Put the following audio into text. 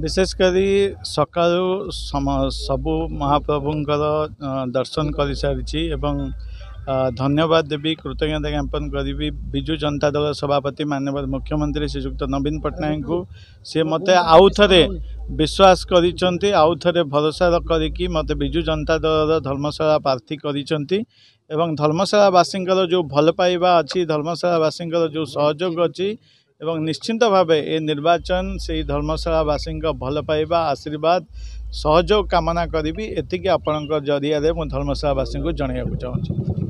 विशेषकर सकाळु सबु महाप्रभुंकर दर्शन कर सारी एवं धन्यवाद देवी कृतज्ञता ज्ञापन करी विजु जनता दल सभापति माननीय मुख्यमंत्री श्रीजुक्त नवीन पट्टनायक को सी मत आउ थे विश्वास कर आउ थे भरोसा करी मत विजु जनता दल धर्मशाला प्रार्थी कर धर्मशालावासी जो भल पाइबा अच्छी धर्मशालावासी जो सहयोग अच्छी एवं निश्चिंत भाव ए निर्वाचन से धर्मशालावासी भल पाइबा आशीर्वाद सहयोग कामना करी एतिक आपण जरिया धर्मशालावासी को जनइबा चाहूँगी।